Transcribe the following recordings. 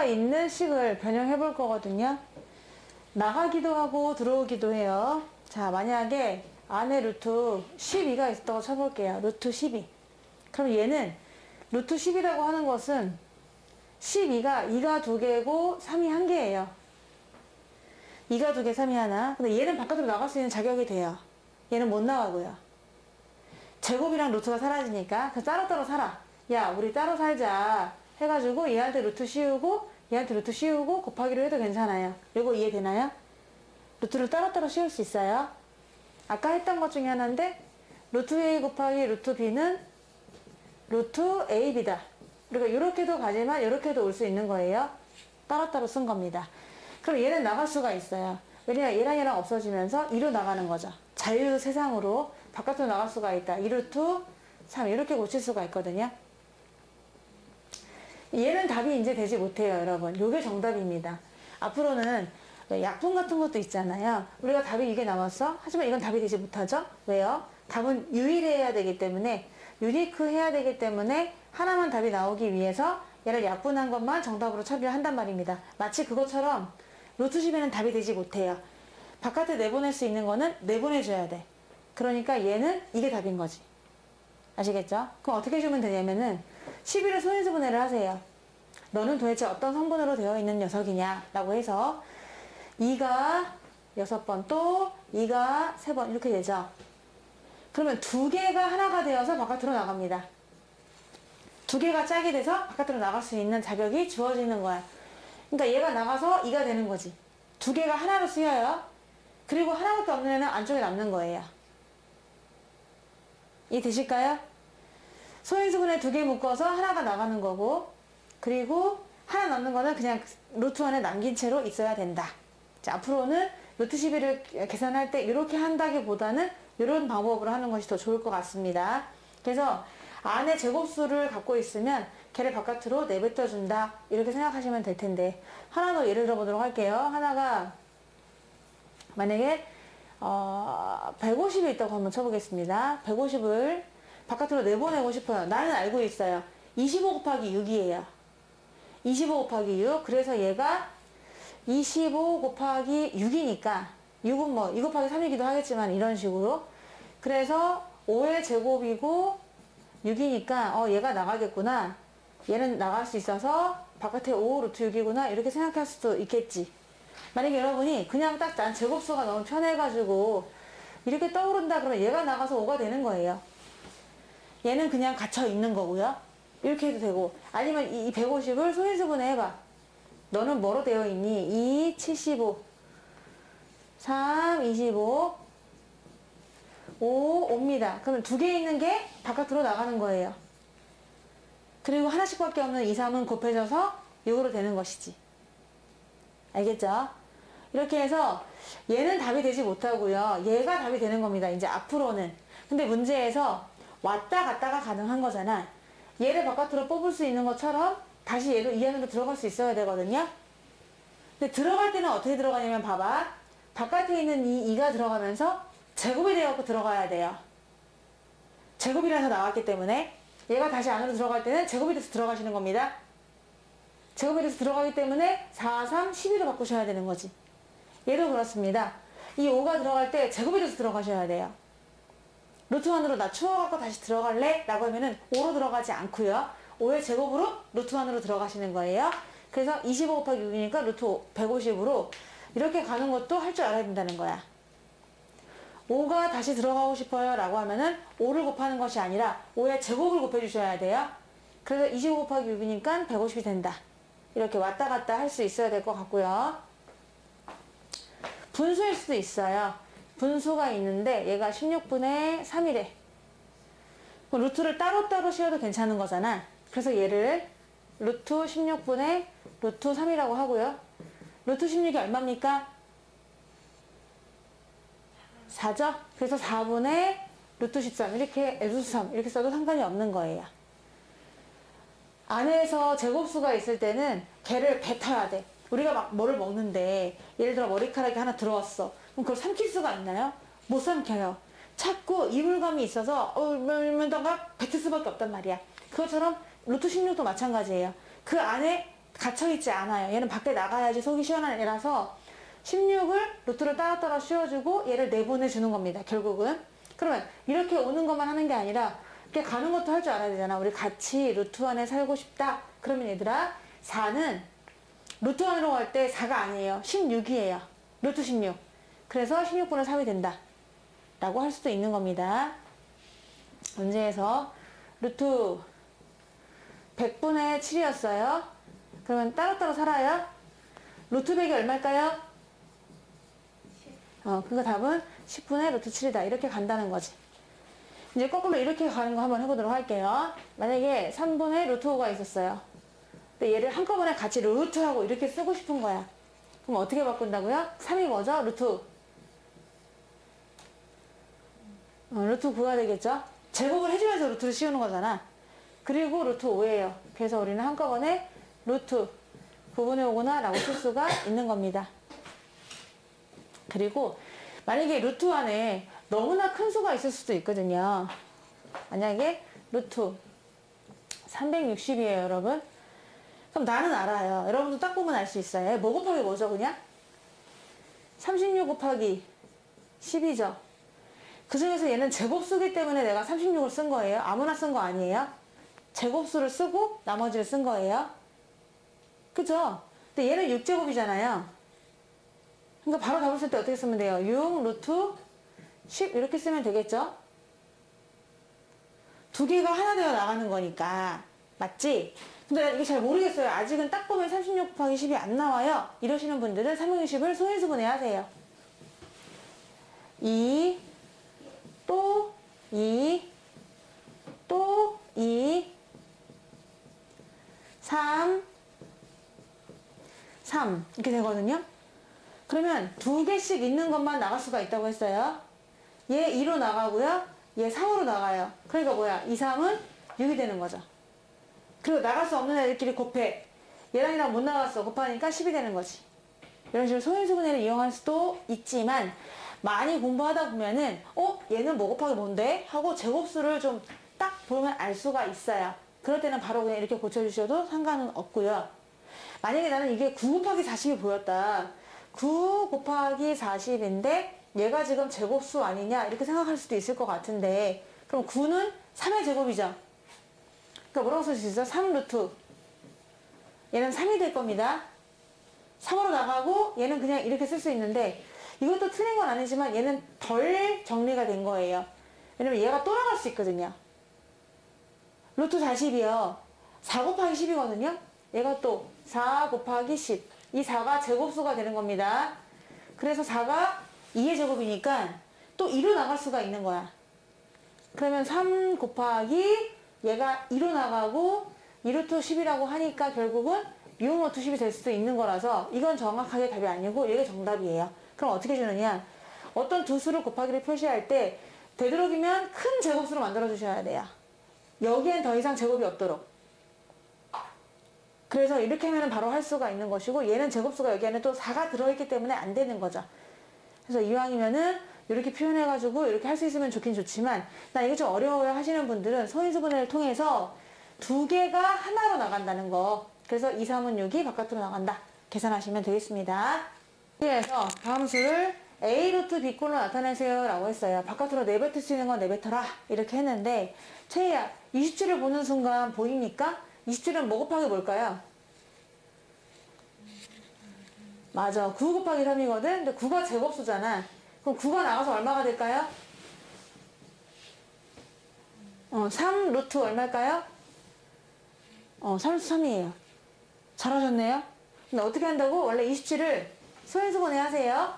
루트가 있는 식을 변형해 볼 거거든요. 나가기도 하고 들어오기도 해요. 자, 만약에 안에 루트 12가 있다고 쳐볼게요. 루트 12. 그럼 얘는 루트 10이라고 하는 것은 12가 2가 2개고 3이 1개예요. 2가 2개, 3이 하나. 근데 얘는 바깥으로 나갈 수 있는 자격이 돼요. 얘는 못 나가고요. 제곱이랑 루트가 사라지니까 그래서 따로따로 살아. 야, 우리 따로 살자 해가지고 얘한테 루트 씌우고 얘한테 루트 씌우고 곱하기로 해도 괜찮아요. 이거 이해되나요? 루트를 따로따로 씌울 수 있어요. 아까 했던 것 중에 하나인데 루트 A 곱하기 루트 B는 루트 AB다. 그러니까 이렇게도 가지만 이렇게도 올 수 있는 거예요. 따로따로 쓴 겁니다. 그럼 얘는 나갈 수가 있어요. 왜냐면 얘랑 얘랑 없어지면서 2로 나가는 거죠. 자유 세상으로 바깥으로 나갈 수가 있다. 2루트 3 이렇게 고칠 수가 있거든요. 얘는 답이 이제 되지 못해요, 여러분. 요게 정답입니다. 앞으로는 약분 같은 것도 있잖아요. 우리가 답이 이게 나왔어? 하지만 이건 답이 되지 못하죠? 왜요? 답은 유일해야 되기 때문에, 유니크 해야 되기 때문에 하나만 답이 나오기 위해서 얘를 약분한 것만 정답으로 처리를 한단 말입니다. 마치 그것처럼 루트 10에는 답이 되지 못해요. 바깥에 내보낼 수 있는 거는 내보내줘야 돼. 그러니까 얘는 이게 답인 거지. 아시겠죠? 그럼 어떻게 해주면 되냐면은 11을 소인수분해를 하세요. 너는 도대체 어떤 성분으로 되어 있는 녀석이냐 라고 해서 2가 6번 또 2가 3번 이렇게 되죠. 그러면 2개가 하나가 되어서 바깥으로 나갑니다. 2개가 짝이 돼서 바깥으로 나갈 수 있는 자격이 주어지는 거야. 그러니까 얘가 나가서 2가 되는 거지. 2개가 하나로 쓰여요. 그리고 하나밖에 없는 애는 안쪽에 남는 거예요. 이해되실까요? 소인수분해 2개 묶어서 하나가 나가는 거고, 그리고 하나 남는 거는 그냥 루트 안에 남긴 채로 있어야 된다. 자, 앞으로는 루트 11을 계산할 때 이렇게 한다기보다는 이런 방법으로 하는 것이 더 좋을 것 같습니다. 그래서 안에 제곱수를 갖고 있으면 걔를 바깥으로 내뱉어 준다 이렇게 생각하시면 될 텐데, 하나 더 예를 들어보도록 할게요. 하나가 만약에 150이 있다고 한번 쳐보겠습니다. 150을 바깥으로 내보내고 싶어요. 나는 알고 있어요. 25 곱하기 6이에요. 25 곱하기 6. 그래서 얘가 25 곱하기 6이니까 6은 뭐 2 곱하기 3이기도 하겠지만 이런 식으로. 그래서 5의 제곱이고 6이니까 얘가 나가겠구나. 얘는 나갈 수 있어서 바깥에 5 루트 6이구나. 이렇게 생각할 수도 있겠지. 만약에 여러분이 그냥 딱 난 제곱수가 너무 편해가지고 이렇게 떠오른다 그러면 얘가 나가서 5가 되는 거예요. 얘는 그냥 갇혀 있는 거고요. 이렇게 해도 되고, 아니면 이 150을 소인수분해 해봐. 너는 뭐로 되어 있니? 2, 75, 3, 25, 5, 5입니다. 그러면 2개 있는 게 바깥으로 나가는 거예요. 그리고 하나씩밖에 없는 2, 3은 곱해져서 6으로 되는 것이지. 알겠죠? 이렇게 해서 얘는 답이 되지 못하고요. 얘가 답이 되는 겁니다. 이제 앞으로는. 근데 문제에서 왔다 갔다가 가능한 거잖아. 얘를 바깥으로 뽑을 수 있는 것처럼 다시 얘도 이 안으로 들어갈 수 있어야 되거든요. 근데 들어갈 때는 어떻게 들어가냐면 봐봐. 바깥에 있는 이 2가 들어가면서 제곱이 되어갖고 들어가야 돼요. 제곱이라서 나왔기 때문에 얘가 다시 안으로 들어갈 때는 제곱이 돼서 들어가시는 겁니다. 제곱이 돼서 들어가기 때문에 4, 3, 12로 바꾸셔야 되는 거지. 얘도 그렇습니다. 이 5가 들어갈 때 제곱이 돼서 들어가셔야 돼요. 루트 1으로 나 추워갖고 다시 들어갈래? 라고 하면은 5로 들어가지 않고요. 5의 제곱으로 루트 1으로 들어가시는 거예요. 그래서 25 곱하기 6이니까 루트 150으로 이렇게 가는 것도 할 줄 알아야 된다는 거야. 5가 다시 들어가고 싶어요 라고 하면은 5를 곱하는 것이 아니라 5의 제곱을 곱해 주셔야 돼요. 그래서 25 곱하기 6이니까 150이 된다. 이렇게 왔다 갔다 할 수 있어야 될 것 같고요. 분수일 수도 있어요. 분수가 있는데 얘가 16분의 3이래. 루트를 따로따로 씌워도 괜찮은 거잖아. 그래서 얘를 루트 16분의 루트 3이라고 하고요. 루트 16이 얼마입니까? 4죠? 그래서 4분의 루트 13 이렇게 루트 3 이렇게 써도 상관이 없는 거예요. 안에서 제곱수가 있을 때는 걔를 뱉어야 돼. 우리가 막 뭐를 먹는데 예를 들어 머리카락이 하나 들어왔어. 그럼 그걸 삼킬 수가 있나요? 못 삼켜요. 자꾸 이물감이 있어서 뱉을 수밖에 없단 말이야. 그것처럼 루트 16도 마찬가지예요. 그 안에 갇혀있지 않아요. 얘는 밖에 나가야지 속이 시원한 애라서 16을 루트를 따로따로 씌워주고 얘를 내보내주는 겁니다. 결국은. 그러면 이렇게 오는 것만 하는 게 아니라 이렇게 가는 것도 할 줄 알아야 되잖아. 우리 같이 루트 안에 살고 싶다. 그러면 얘들아 4는 루트 안으로 갈 때 4가 아니에요. 16이에요. 루트 16. 그래서 16분의 3이 된다. 라고 할 수도 있는 겁니다. 문제에서 루트 100분의 7이었어요. 그러면 따로따로 살아요. 루트 100이 얼마일까요? 그러니까 답은 10분의 루트 7이다. 이렇게 간다는 거지. 이제 거꾸로 이렇게 가는 거 한번 해보도록 할게요. 만약에 3분의 루트 5가 있었어요. 근데 얘를 한꺼번에 같이 루트하고 이렇게 쓰고 싶은 거야. 그럼 어떻게 바꾼다고요? 3이 뭐죠? 루트. 루트 9가 되겠죠? 제곱을 해주면서 루트를 씌우는 거잖아. 그리고 루트 5예요. 그래서 우리는 한꺼번에 루트 9분의 5구나 라고 쓸 수가 있는 겁니다. 그리고 만약에 루트 안에 너무나 큰 수가 있을 수도 있거든요. 만약에 루트 360이에요, 여러분. 그럼 나는 알아요. 여러분도 딱 보면 알 수 있어요. 뭐 곱하기 뭐죠, 그냥? 36 곱하기 10이죠. 그 중에서 얘는 제곱수기 때문에 내가 36을 쓴 거예요. 아무나 쓴 거 아니에요. 제곱수를 쓰고 나머지를 쓴 거예요. 그죠? 근데 얘는 6제곱이잖아요. 그러니까 바로 답을 쓸 때 어떻게 쓰면 돼요? 6 루트 10 이렇게 쓰면 되겠죠? 두 개가 하나 되어 나가는 거니까. 맞지? 근데 난 이게 잘 모르겠어요. 아직은 딱 보면 36 곱하기 10이 안 나와요. 이러시는 분들은 360을 소인수분해 하세요. 2, 또 2, 또 2, 3, 3 이렇게 되거든요. 그러면 두 개씩 있는 것만 나갈 수가 있다고 했어요. 얘 2로 나가고요. 얘 3으로 나가요. 그러니까 뭐야? 2, 3은 6이 되는 거죠. 그리고 나갈 수 없는 애들끼리 곱해. 얘랑 얘랑 못 나갔어. 곱하니까 10이 되는 거지. 이런 식으로 소인수분해를 이용할 수도 있지만 많이 공부하다 보면은 얘는 뭐 곱하기 뭔데? 하고 제곱수를 좀 딱 보면 알 수가 있어요. 그럴 때는 바로 그냥 이렇게 고쳐주셔도 상관은 없고요. 만약에 나는 이게 9 곱하기 40이 보였다. 9 곱하기 40인데 얘가 지금 제곱수 아니냐 이렇게 생각할 수도 있을 것 같은데 그럼 9는 3의 제곱이죠. 그러니까 뭐라고 쓸 수 있어? 3 루트. 얘는 3이 될 겁니다. 3으로 나가고 얘는 그냥 이렇게 쓸 수 있는데 이것도 틀린 건 아니지만 얘는 덜 정리가 된 거예요. 왜냐면 얘가 또 나갈 수 있거든요. 루트 40이요. 4 곱하기 10이거든요. 얘가 또 4 곱하기 10. 이 4가 제곱수가 되는 겁니다. 그래서 4가 2의 제곱이니까 또 2로 나갈 수가 있는 거야. 그러면 3 곱하기 얘가 2로 나가고 2루트 10이라고 하니까 결국은 6 루트 10이 될 수도 있는 거라서 이건 정확하게 답이 아니고 이게 정답이에요. 그럼 어떻게 주느냐? 어떤 두 수를 곱하기를 표시할 때 되도록이면 큰 제곱수로 만들어 주셔야 돼요. 여기엔 더 이상 제곱이 없도록. 그래서 이렇게 하면 바로 할 수가 있는 것이고 얘는 제곱수가 여기 안에 또 4가 들어있기 때문에 안 되는 거죠. 그래서 이왕이면은 이렇게 표현해가지고 이렇게 할 수 있으면 좋긴 좋지만 나 이게 좀 어려워요 하시는 분들은 소인수분해를 통해서 두 개가 하나로 나간다는 거. 그래서 2, 3은 6이 바깥으로 나간다. 계산하시면 되겠습니다. 그래서 다음 수를 A 루트 B꼴로 나타내세요 라고 했어요. 바깥으로 내뱉을 수 있는 건 내뱉어라 이렇게 했는데 채희야 27을 보는 순간 보입니까? 27은 뭐 곱하기 뭘까요? 맞아. 9 곱하기 3이거든? 근데 9가 제곱수잖아. 그럼 9가 나가서 얼마가 될까요? 3 루트 얼마일까요? 3루트 3이에요. 잘하셨네요. 근데 어떻게 한다고? 원래 27을 소인수분해 하세요.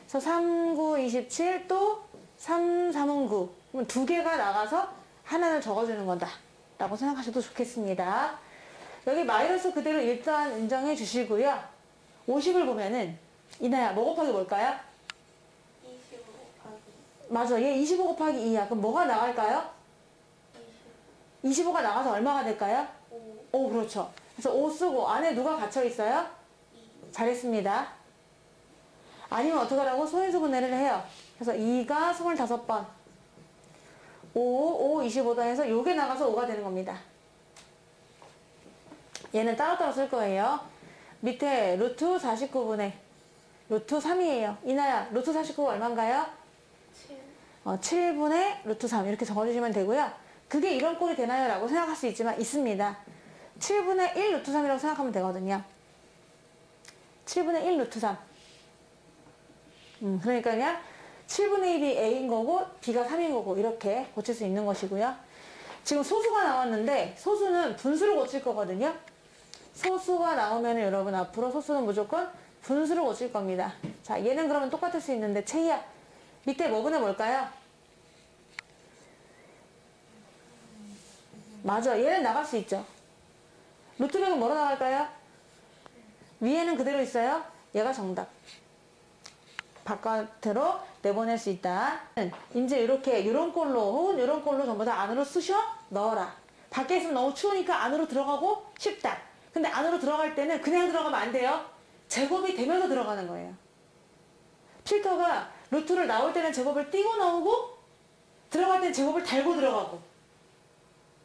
그래서 3, 9, 27, 또 3, 3은 9. 그럼 두 개가 나가서 하나를 적어주는 거다. 라고 생각하셔도 좋겠습니다. 여기 마이너스 그대로 일단 인정해 주시고요. 50을 보면은 이나야 뭐 곱하기 뭘까요? 25 곱하기 맞아. 얘 25 곱하기 2야. 그럼 뭐가 나갈까요? 25가 나가서 얼마가 될까요? 5, 5 그렇죠. 그래서 5 쓰고 안에 누가 갇혀 있어요? 2, 잘했습니다. 아니면 어떻게 하라고? 소인수분해를 해요. 그래서 2가 25번 5, 25다 해서 요게 나가서 5가 되는 겁니다. 얘는 따로따로 쓸 거예요. 밑에 루트 49분의 루트 3이에요. 이나야, 루트 49가 얼마인가요? 7. 7분의 루트 3 이렇게 적어주시면 되고요. 그게 이런 꼴이 되나요? 라고 생각할 수 있지만 있습니다. 7분의 1 루트 3이라고 생각하면 되거든요. 7분의 1 루트 3. 그러니까요. 7분의 1이 A인 거고 B가 3인 거고 이렇게 고칠 수 있는 것이고요. 지금 소수가 나왔는데 소수는 분수를 고칠 거거든요. 소수가 나오면 여러분 앞으로 소수는 무조건 분수를 고칠 겁니다. 자, 얘는 그러면 똑같을 수 있는데 채희야, 밑에 뭐 보내볼까요? 맞아, 얘는 나갈 수 있죠. 루트백은 뭐로 나갈까요? 위에는 그대로 있어요. 얘가 정답. 바깥으로 내보낼 수 있다. 이제 이렇게 이런 꼴로 혹은 이런 꼴로 전부 다 안으로 쑤셔 넣어라. 밖에 있으면 너무 추우니까 안으로 들어가고 쉽다. 근데 안으로 들어갈 때는 그냥 들어가면 안 돼요. 제곱이 되면서 들어가는 거예요. 필터가 루트를 나올 때는 제곱을 띄고 나오고 들어갈 때는 제곱을 달고 들어가고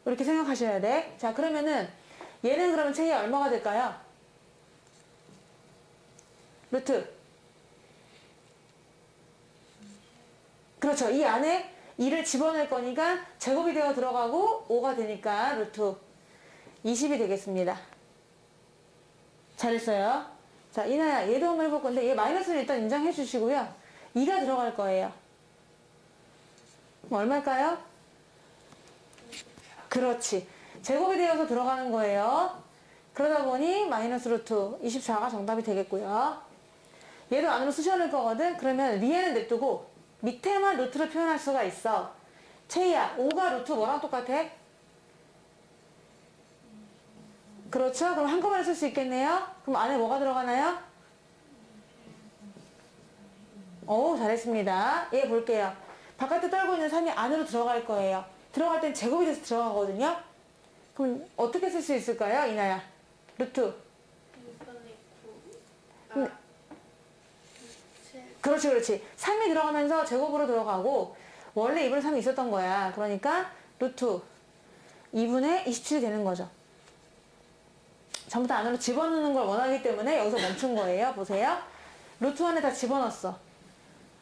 이렇게 생각하셔야 돼. 자, 그러면은 얘는 그러면 체이 얼마가 될까요? 루트. 그렇죠. 이 안에 2를 집어넣을 거니까 제곱이 되어 들어가고 5가 되니까 루트 20이 되겠습니다. 잘했어요. 자, 이나야, 얘도 한번 해볼 건데 얘 마이너스는 일단 인정해 주시고요. 2가 들어갈 거예요. 그럼 얼마일까요? 그렇지. 제곱이 되어서 들어가는 거예요. 그러다 보니 마이너스 루트 24가 정답이 되겠고요. 얘도 안으로 쑤셔넣을 거거든. 그러면 위에는 냅두고 밑에만 루트를 표현할 수가 있어. 채희야, 5가 루트 뭐랑 똑같아? 그렇죠? 그럼 한꺼번에 쓸 수 있겠네요? 그럼 안에 뭐가 들어가나요? 오, 잘했습니다. 얘 볼게요. 바깥에 떨고 있는 3이 안으로 들어갈 거예요. 들어갈 땐 제곱이 돼서 들어가거든요? 그럼 어떻게 쓸 수 있을까요, 이나야? 루트. 2분의 9. 7. 그렇지, 그렇지. 3이 들어가면서 제곱으로 들어가고, 원래 2분의 3이 있었던 거야. 그러니까, 루트 2분의 27이 되는 거죠. 전부 다 안으로 집어넣는 걸 원하기 때문에 여기서 멈춘 거예요. 보세요. 루트 안에 다 집어넣었어.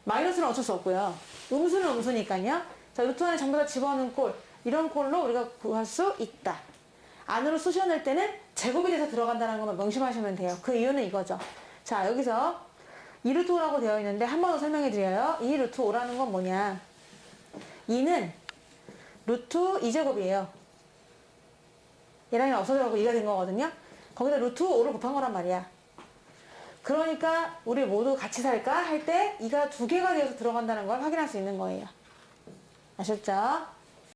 마이너스는 어쩔 수 없고요. 음수는 음수니까요. 자, 루트 안에 전부 다 집어넣은 꼴. 이런 꼴로 우리가 구할 수 있다. 안으로 쑤셔낼 때는 제곱이 돼서 들어간다는 것만 명심하시면 돼요. 그 이유는 이거죠. 자, 여기서 2루트 5라고 되어 있는데 한 번 더 설명해 드려요. 2루트 5라는 건 뭐냐. 2는 루트 2제곱이에요. 얘랑이 없어져가고 2가 된 거거든요. 거기다 루트 5를 곱한 거란 말이야. 그러니까 우리 모두 같이 살까 할 때 2가 두 개가 되어서 들어간다는 걸 확인할 수 있는 거예요. 아셨죠?